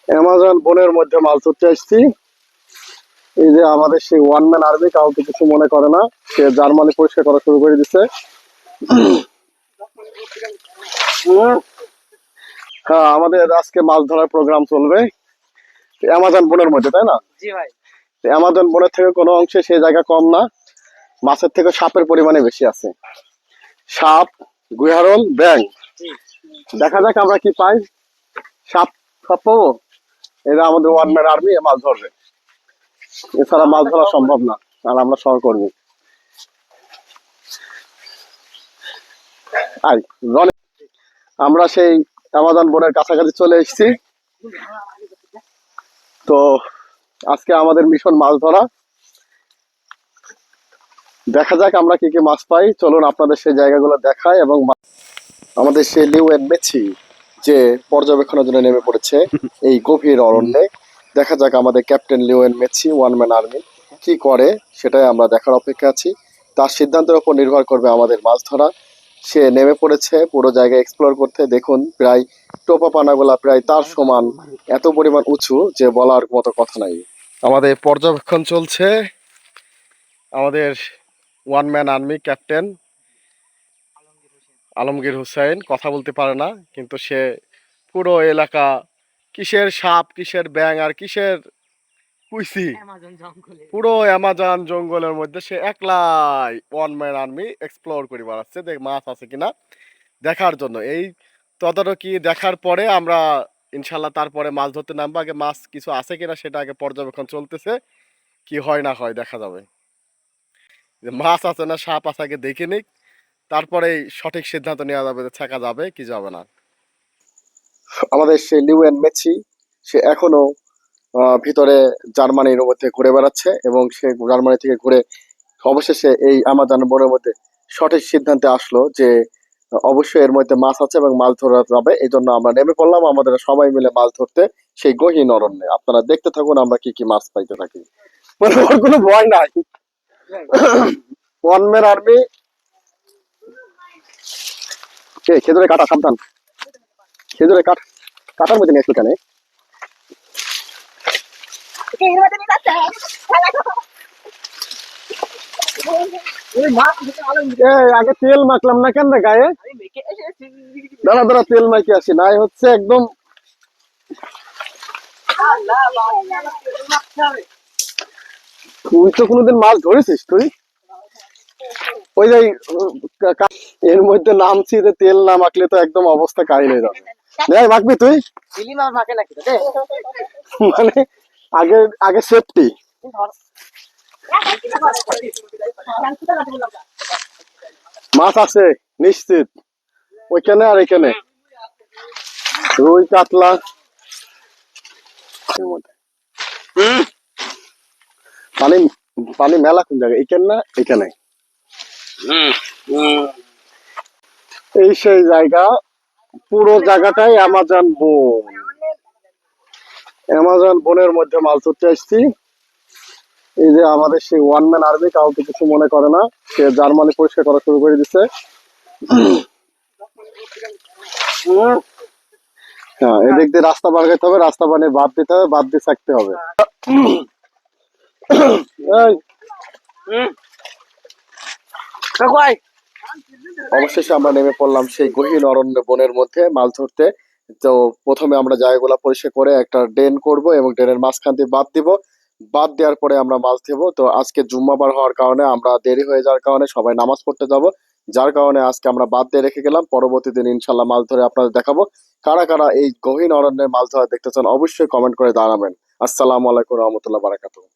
Amazon বনের মধ্যে মাছ ধরতে আসছি। এই যে আমাদের সেই ওয়ান ম্যান আর্মি কাউকে কিছু মনে করে না, সে জার্মানি পরিষ্কার করা শুরু করে দিচ্ছে। হ্যাঁ, আমাদের আজকে মাছ ধরার প্রোগ্রাম চলবে অ্যামাজন বনের মধ্যে, তাই না? জি ভাই। অ্যামাজন বনের থেকে কোনো অংশে সেই জায়গা কম না, মাছের থেকে সাপের পরিমাণে বেশি আছে। সাপ, গুইহারল, ব্যাং। দেখা যাক আমরা কি পাই। সাপ সাপ পাবো। এটা আমাদের ওয়ান ম্যান আর্মি মাছ ধরবে, এছাড়া মাছ ধরা সম্ভব না। আর আমরা সহকর্মী। আই রনে, আমরা সেই অ্যামাজন বনের কাছাকাছি চলে এসেছি। তো আজকে আমাদের মিশন মাছ ধরা। দেখা যাক আমরা কি কি মাছ পাই। চলুন আপনাদের সেই জায়গাগুলো দেখাই। এবং আমাদের সেই লিউ এন্ড মেছি যে পর্যবেক্ষণের জন্য নেমে পড়েছে এই গভীর অরণ্যে। দেখা যাক আমাদের captain Liu and Messi one man army কি করে, সেটাই আমরা দেখার অপেক্ষা আছি। তার সিদ্ধান্তের উপর নির্ভর করবে আমাদের মাছ ধরা। সে নেমে পড়েছে পুরো জায়গা এক্সপ্লোর করতে। দেখুন প্রায় টোপা পানাগুলা প্রায় তার সমান, এত পরিমাণ উঁচু যে বলার মতো কথা নাই। আমাদের পর্যবেক্ষণ চলছে। আমাদের one man army captain Alamgir Hussain কথা বলতে পারে না, কিন্তু সে পুরো এলাকা কিসের সাপ, কিসের ব্যাং আর কিসের কুইসি, পুরো অ্যামাজন জঙ্গলের মধ্যে সে একলাই ওয়ান ম্যান আর্মি এক্সপ্লোর করে বেড়াচ্ছে, দেখ মাছ আছে কিনা দেখার জন্য। এই তদারকি দেখার পরে আমরা ইনশাল্লাহ তারপরে মাছ ধরতে নামবো। আগে মাছ কিছু আছে কিনা সেটা আগে পর্যবেক্ষণ চলতেছে, কি হয় না হয় দেখা যাবে। যে মাছ আছে না সাপ আছে আগে দেখে নিক, তারপরেই সঠিক সিদ্ধান্ত নেওয়া যাবে যে ছাকা যাবে কি যাবে না। আমাদের সে লিউ এন্ড মেছি সে এখনো ভিতরে জার্মানির মধ্যে ঘুরে বেড়াচ্ছে, এবং সে জার্মানি থেকে ঘুরে অবশেষে এই আমাজন বনের মধ্যে সঠিক সিদ্ধান্তে আসলো যে অবশ্যই এর মধ্যে মাছ আছে এবং মাছ ধরা যাবে। এই জন্য আমরা নেমে পড়লাম আমাদের সবাই মিলে মাছ ধরতে সেই গহীন অরণ্যে। আপনারা দেখতে থাকুন আমরা কি কি মাছ পাইতে থাকি। ওর কোনো ভয় নাই। One man army. খেজুরে কাটা, সাবধান। খেজুরে কাটার মধ্যে নিয়ে কেন? আগে তেল মাখলাম না কেন গায়ে? দাঁড়া দাঁড়া, তেল মাখি আসি নাই হচ্ছে একদম। তুই তো কোনোদিন মাছ ধরেছিস? তুই ওই যে এর মধ্যে নামছি যে তেল না মাখলে তো একদম অবস্থা কাহিল হয়ে যাবে। মাখবি তুই? মানে আগে আগে সেফটি। মাছ আছে নিশ্চিত ওইখানে আর এখানে, রুই কাতলা। পানি পানি মেলা কোন জায়গায়? এখানে না এখানে? এই সেই জায়গা, পুরো জায়গাটাই অ্যামাজন বন। অ্যামাজন বনের মধ্যে মাছ ধরতে আসছি। এই যে আমাদের সেই ওয়ান ম্যান আর্মি কাউকে কিছু মনে করে না, সে জার্মানি পরিষ্কার করা শুরু করে দিচ্ছে। হ্যাঁ, এদিক দিয়ে রাস্তা পার করতে হবে, রাস্তা পানি বাদ দিতে হবে, বাদ দিয়ে থাকতে হবে। অবশেষে আমরা নেমে পড়লাম সেই গহীন অরণ্য বনের মধ্যে মাছ ধরতে। তো প্রথমে আমরা জায়গাগুলো পরিষ্কার করে একটা ড্রেন করব এবং ড্রেনের মাঝখান দিয়ে বাদ দিব। বাদ দেওয়ার পরে আমরা মাছ দেবো। তো আজকে জুম্মাবার হওয়ার কারণে আমরা দেরি হয়ে যাওয়ার কারণে সবাই নামাজ পড়তে যাব, যার কারণে আজকে আমরা বাদ দিয়ে রেখে গেলাম। পরবর্তী দিন ইনশাল্লাহ মাছ ধরে আপনাদের দেখাবো। কারা কারা এই গহীন অরণ্যের মাছ ধরা দেখতে চান অবশ্যই কমেন্ট করে জানাবেন। আসসালামু আলাইকুম রহমতুল্লাহ বারাকাতুহু।